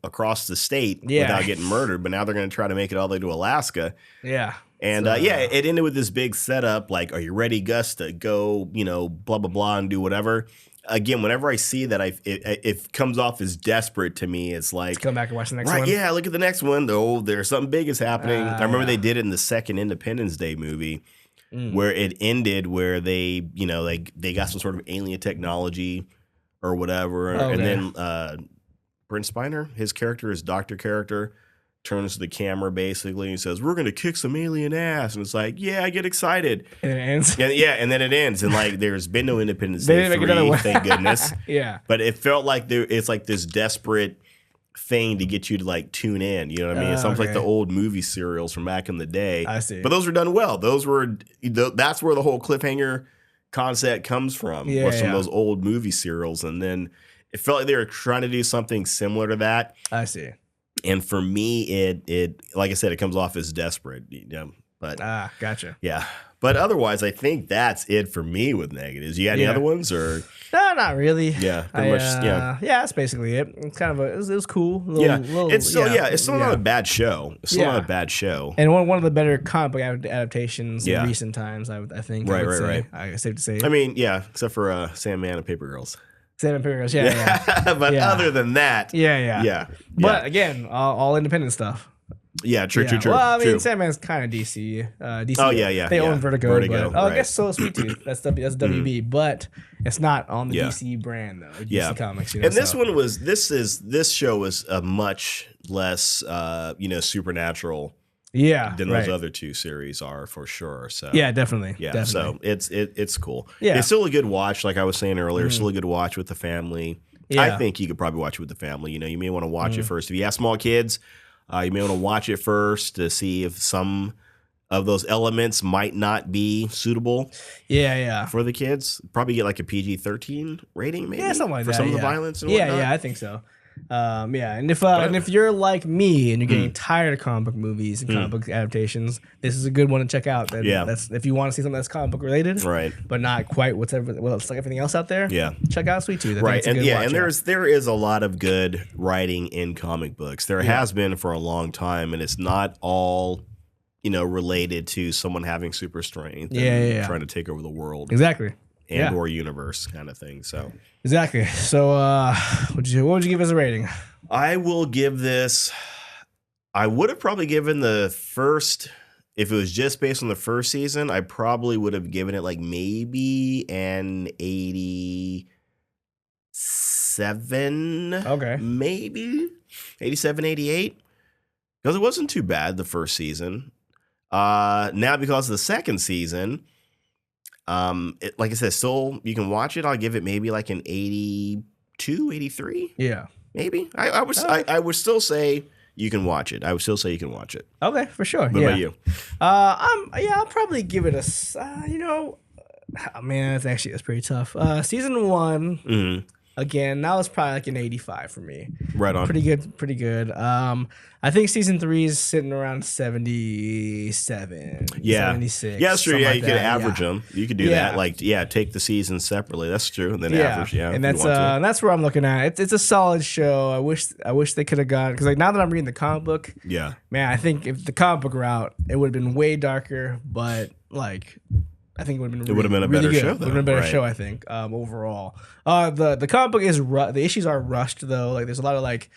across the state without getting murdered, but now they're going to try to make it all the way to Alaska. Yeah. And it ended with this big setup, like, are you ready, Gus, to go, blah, blah, blah, and do whatever. Again, whenever I see that, it comes off as desperate to me. It's like, let's come back and watch the next one. Right, yeah, look at the next one. Oh, there's something big is happening. I remember they did it in the second Independence Day movie where it ended where they, they got some sort of alien technology or whatever. Okay. And then Brent Spiner, his character, his doctor character, turns to the camera basically and says, we're going to kick some alien ass. And it's like, yeah, I get excited. And it ends. And then it ends. And like, there's been no Independence Day 3, thank goodness. Yeah. But it felt like it's like this desperate thing to get you to like tune in. You know what I mean? It sounds like the old movie serials from back in the day. I see. But those were done well. That's where the whole cliffhanger concept comes from. Was from those old movie serials. And then it felt like they were trying to do something similar to that. I see. And for me, it like I said, it comes off as desperate. But gotcha. Yeah. But otherwise, I think that's it for me with negatives. You got any other ones or? No, not really. Yeah, pretty much. Yeah, that's basically it. It's kind of it was cool. It's still not a bad show. It's still not a bad show. And one of the better comic book adaptations in recent times. I think. Right. Safe to say. I mean, except for Sandman and Paper Girls. Sandman and Paper Girls. Yeah. But other than that, yeah. But again, all independent stuff. Yeah, true. Well, I mean, Sandman's kind of DC. DC. Oh yeah. They own Vertigo. But, right. I guess so. Sweet Tooth. That's WB, but it's not on the DC brand though. DC Comics. And this show was a much less supernatural. Than those other two series are for sure. So definitely. Yeah, so it's cool. Yeah, it's still a good watch. Like I was saying earlier, still a good watch with the family. Yeah. I think you could probably watch it with the family. You may want to watch it first if you have small kids. You may want to watch it first to see if some of those elements might not be suitable. For the kids, probably get like a PG-13 rating, maybe. Something like for that. Some of the violence. And whatnot. I think so. And if you're like me and you're getting tired of comic book movies and comic book adaptations, this is a good one to check out. That's if you want to see something that's comic book related, right? But not quite it's like everything else out there. Yeah, check out Sweet Tooth. Right, and there is a lot of good writing in comic books. There has been for a long time, and it's not all related to someone having super strength and trying to take over the world. Exactly. Or universe kind of thing. So exactly. So what would you give as a rating? I will give this. I would have probably given the first, if it was just based on the first season, I probably would have given it like maybe an 87. Okay. Maybe 87, 88. Because it wasn't too bad the first season. Now because of the second season. Like I said, still you can watch it. I'll give it maybe like an 82, 83. Yeah, maybe. I would still say you can watch it. I would still say you can watch it. Okay, for sure. What about you? I'll probably give it a. Man, that's pretty tough. Season 1. again. Now it's probably like an 85 for me. Right on. Pretty good. I think season 3 is sitting around 77, 76. Yeah, that's true. Yeah, like you could average them. You could do that. Like, take the seasons separately. That's true. And then average. Yeah, and that's where I'm looking at. It's a solid show. I wish they could have gone, because like now that I'm reading the comic book, man, I think if the comic book route, it would have been way darker. But like, I think it would have been a better show. It would have been a better show, I think, overall. The comic book is the issues are rushed though. Like there's a lot of like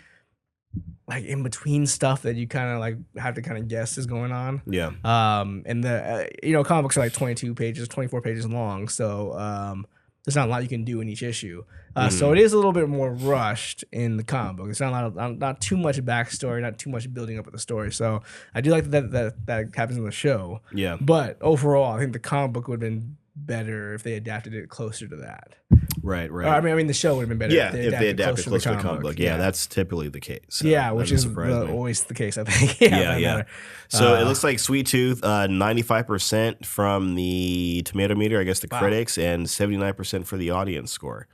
in between stuff that you kind of like have to kind of guess is going on. Yeah. And the comic books are like 22 pages, 24 pages long. So there's not a lot you can do in each issue. So it is a little bit more rushed in the comic book. It's not too much backstory, not too much building up of the story. So I do like that happens in the show. Yeah. But overall, I think the comic book would have been better if they adapted it closer to that. Right. I mean, the show would have been better. Yeah, if they adapted closer to the comic book. Yeah, that's typically the case. So which is always the case, I think. Yeah. So it looks like Sweet Tooth, 95% from the tomato meter, I guess the critics, and 79% for the audience score.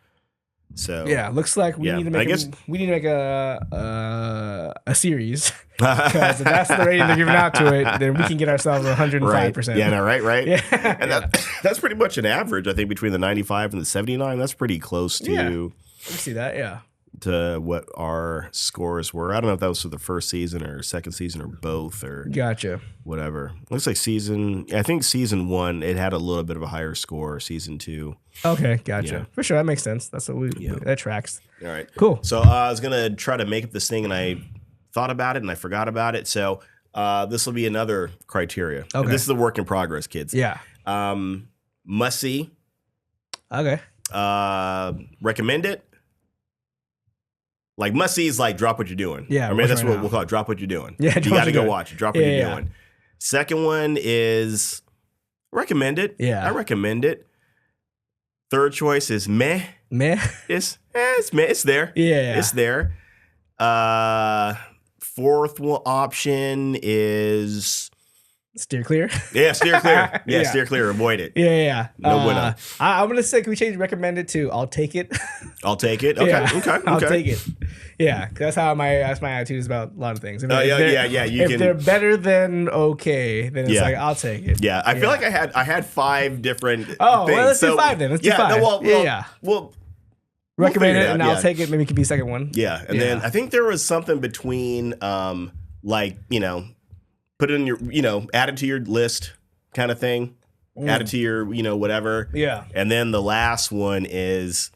So looks like we need to make a series, because if that's the rating they're giving out to it, then we can get ourselves 105%. Yeah, no, right. Yeah. And that's pretty much an average, I think, between the 95 and the 79. That's pretty close to. Yeah. I see that. Yeah. To what our scores were. I don't know if that was for the first season or second season or both or gotcha. Whatever. Looks like season 1, it had a little bit of a higher score. Season 2. Okay, gotcha. For sure, that makes sense. That's what that tracks. All right. Cool. So I was gonna try to make up this thing and I thought about it and I forgot about it. So this will be another criteria. Okay. And this is a work in progress, kids. Yeah. Must see. Okay. Recommend it. Like must see is like drop what you're doing. Yeah, I mean that's what we'll call it. Drop what you're doing. Yeah, you got to go watch it. Drop what you're doing. Second one is recommend it. Yeah, I recommend it. Third choice is meh. Meh. It's meh. It's there. Yeah, it's there. Fourth option is steer clear. Yeah, steer clear. Yeah, steer clear. Avoid it. Yeah. No bueno. I'm gonna say, can we change recommended to I'll take it? I'll take it. Okay. Okay. I'll take it. Yeah, that's my attitude is about a lot of things. If they're better than okay, then it's like I'll take it. Yeah, I feel like I had 5 different. Things. Well, let's do 5 then. Let's do 5. Well, recommend it, and I'll take it. Maybe it could be second one. Yeah, and then I think there was something between, put it in your, add it to your list kind of thing. Add it to your, whatever. Yeah. And then the last one is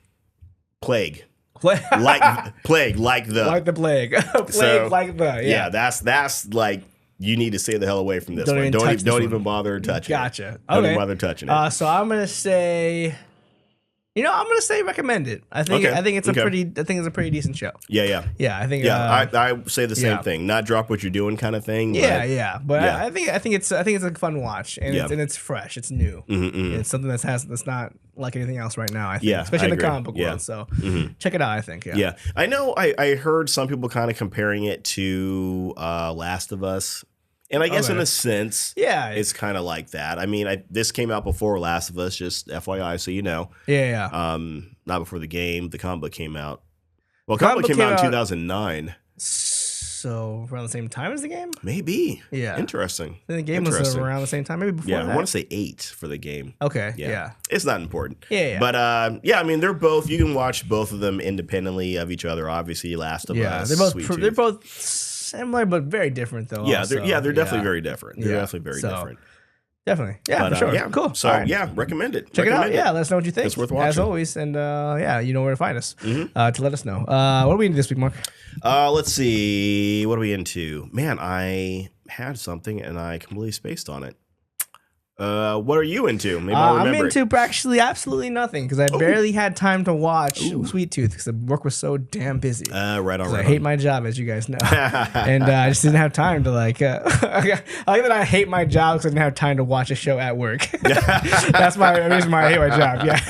plague. Like plague, like the. Like the plague. Plague, like the. Yeah, that's like, you need to stay the hell away from this one. Don't even bother touching it. Gotcha. Don't even bother touching it. So I'm going to say... I'm gonna say recommend it. I think it's a pretty decent show. Yeah. I think. I say the same thing. Not drop what you're doing kind of thing. But I think it's a fun watch, and it's fresh. It's new. It's something that's not like anything else right now. I think, especially in the comic book world. So check it out. I think. Yeah. I know. I heard some people kind of comparing it to Last of Us. And I guess in a sense, it's kind of like that. I mean, this came out before Last of Us, just FYI, so you know. Yeah. Not before the game. The comic book came out. Well, the comic book came out in 2009. So around the same time as the game? Maybe. Yeah. Interesting. The game was around the same time, maybe before that. I want to say 8 for the game. Okay. Yeah. It's not important. Yeah. But I mean, they're both. You can watch both of them independently of each other. Obviously, Last of Us. They're both similar but very different though. Yeah, they're definitely very different. They're definitely very different. Definitely. Yeah, for sure. Cool. So recommend it. Check it out. Yeah, let us know what you think. It's worth watching. As always. And you know where to find us to let us know. What are we into this week, Mark? Let's see. What are we into? Man, I had something and I completely spaced on it. What are you into? Maybe I'll remember. I'm into actually absolutely nothing because I barely had time to watch Sweet Tooth because the work was so damn busy. Right on. I hate my job, as you guys know, and I just didn't have time to like. I like that I hate my job because I didn't have time to watch a show at work. That's the reason why I hate my job. Yeah.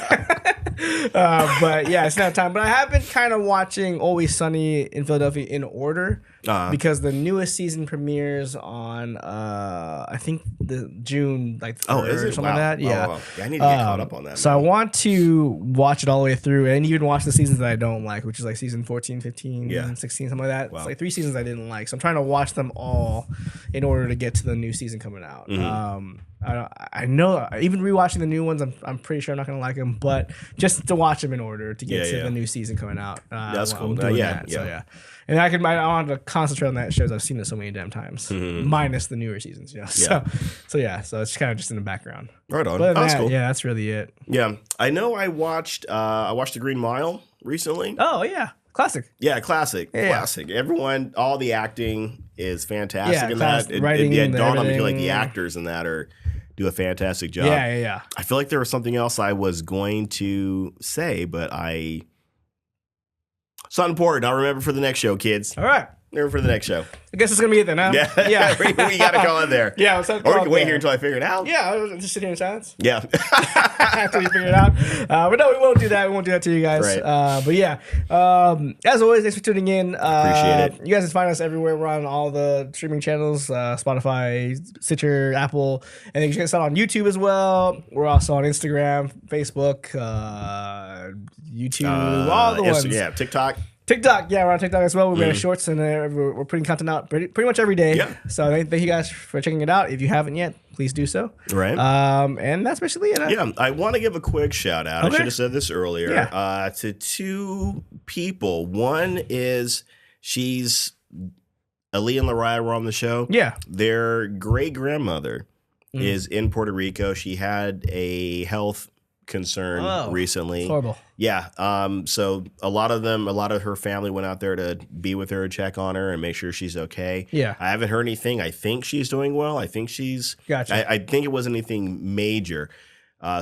But yeah, it's not time. But I have been kind of watching Always Sunny in Philadelphia in order. because the newest season premieres on I think the June like 3rd is it? or something Wow. like that. Yeah. Wow. Yeah, I need to get caught up on that. So man. I want to watch it all the way through and even watch the seasons that I don't like, which is like season 14, 15, 16, something like that. Wow. It's like 3 seasons I didn't like. So I'm trying to watch them all in order to get to the new season coming out. I know even rewatching the new ones, I'm pretty sure I'm not gonna like them, but just to watch them in order to get to the new season coming out. That's cool. So yeah, and I want to concentrate on that show. I've seen it so many damn times, minus the newer seasons. So it's kind of just in the background. Right on. But That's cool. Yeah, that's really it. Yeah, I know. I watched The Green Mile recently. Oh yeah. Classic. Yeah, classic. Yeah. Classic. Everyone, all the acting is fantastic in that. Writing it dawned on me everything. like the actors in that do a fantastic job. Yeah. I feel like there was something else I was going to say, but it's not important. I'll remember for the next show, kids. All right. Remember for the next show. I guess it's gonna be it then, huh? Yeah. we got to call it there. Yeah. Or we can wait here until I figure it out. Yeah, I'll just sit here in silence. Yeah. After we figure it out. But no, we won't do that. We won't do that to you guys. Right. But yeah, as always, thanks for tuning in. Appreciate it. You guys can find us everywhere. We're on all the streaming channels, Spotify, Stitcher, Apple, and then you can check us out on YouTube as well. We're also on Instagram, Facebook, YouTube, all the ones. Yeah, TikTok. TikTok, yeah, we're on TikTok as well. We're making shorts and we're putting content out pretty much every day. Yeah. So thank you guys for checking it out. If you haven't yet, please do so. Right. And that's basically it. Yeah, I want to give a quick shout out. Okay. I should have said this earlier. Yeah. To 2 people. One is she's Ali and Lariah were on the show. Yeah. Their great grandmother is in Puerto Rico. She had a health concern recently. Horrible. Yeah. So a lot of her family went out there to be with her, check on her, and make sure she's okay. Yeah. I haven't heard anything. I think she's doing well. I think she's. Gotcha. I think it wasn't anything major.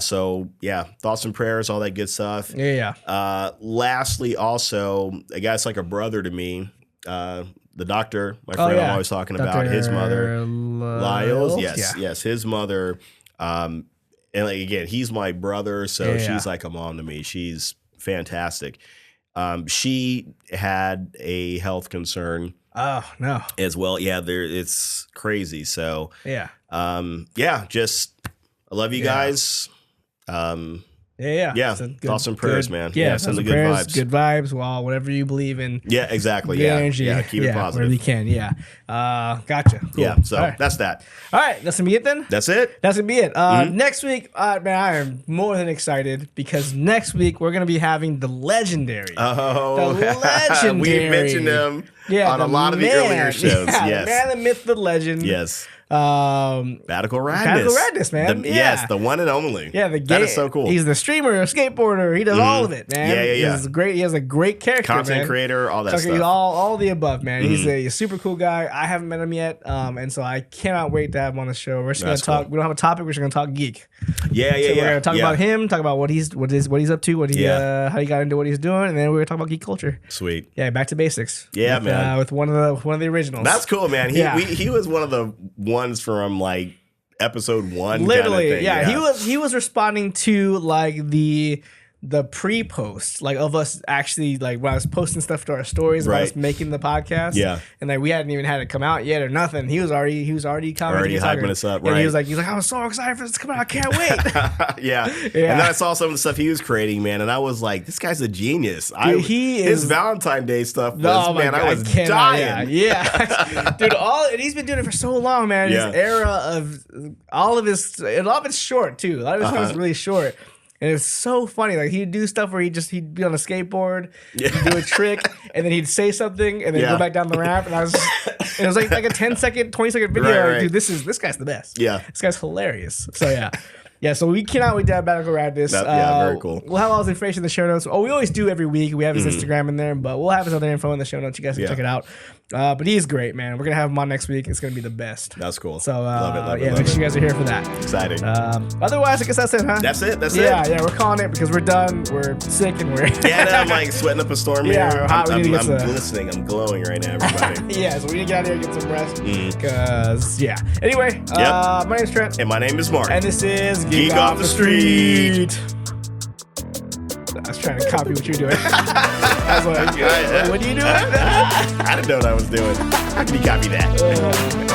So yeah, thoughts and prayers, all that good stuff. Yeah. Lastly, also, a guy's like a brother to me. The doctor, my friend, I'm always talking about his mother, Lyles. Yes, his mother. And like, again, he's my brother, so she's like a mom to me. She's fantastic. She had a health concern. Oh no. As well. Yeah, it's crazy. So just I love you guys. Yeah. Thoughts and prayers, man. Yeah, send the good vibes. Good vibes. Well, whatever you believe in. Yeah, exactly. Good energy. Yeah, keep it positive. Wherever you can. Yeah. Gotcha. Cool. Yeah. So that's that. All right, that's gonna be it then. That's it. That's gonna be it. Next week, man, I am more than excited because next week we're gonna be having the legendary. Oh, the legendary. We mentioned him on a lot of the earlier shows. Yes. The man, the myth, the legend. Yes. Radical Radness, man. Yes, the one and only. Yeah, that is so cool. He's the streamer, a skateboarder. He does all of it, man. Yeah. He's great. He has a great character, content creator, all that stuff. All the above, man. He's a super cool guy. I haven't met him yet, and so I cannot wait to have him on the show. We're just gonna talk. Cool. We don't have a topic. We're just gonna talk geek. Yeah. We're gonna talk about him. Talk about what he's up to. How he got into what he's doing, and then we're gonna talk about geek culture. Sweet. Yeah, back to basics. Yeah, man. With one of the originals. That's cool, man. He was one of the ones from like episode 1. Literally, kind of thing. He was responding to like the pre-post, like of us actually, like when I was posting stuff to our stories about us making the podcast. Yeah. And like we hadn't even had it come out yet or nothing. He was already commenting. Already hyping us up, and right. He was like, I'm so excited for this to come out. I can't wait. Yeah. And then I saw some of the stuff he was creating, man, and I was like, this guy's a genius. Dude, his Valentine's Day stuff was, I was dying. Yeah. Dude, and he's been doing it for so long, man. His era of all of it's short too. A lot of his stuff is really short. And it's so funny. Like he'd do stuff where he'd be on a skateboard, he'd do a trick, and then he'd say something, and then go back down the ramp. And it was like a 10-second, 20-second video. Right. Dude, this guy's the best. Yeah, this guy's hilarious. So yeah. Yeah, so we cannot wait to have Radical Radness. Very cool. We'll have all this information in the show notes. We always do every week. We have his Instagram in there, but we'll have his other info in the show notes. You guys can check it out. But he's great, man. We're going to have him on next week. It's going to be the best. That's cool. So, love it. Make sure you guys are here for that. Exciting. Otherwise, I guess that's it, huh? That's it. Yeah, we're calling it because we're done. We're sick and we're... I'm like sweating up a storm here. Yeah, I'm glistening. I'm glowing right now, everybody. Yeah, so we need to get out of here and get some rest. Because, Anyway, my name's Trent. And my name is Marc. And this is Geek Off The Street. I was trying to copy what you're doing. I was like, what are you doing? I didn't know what I was doing. How can you copy that?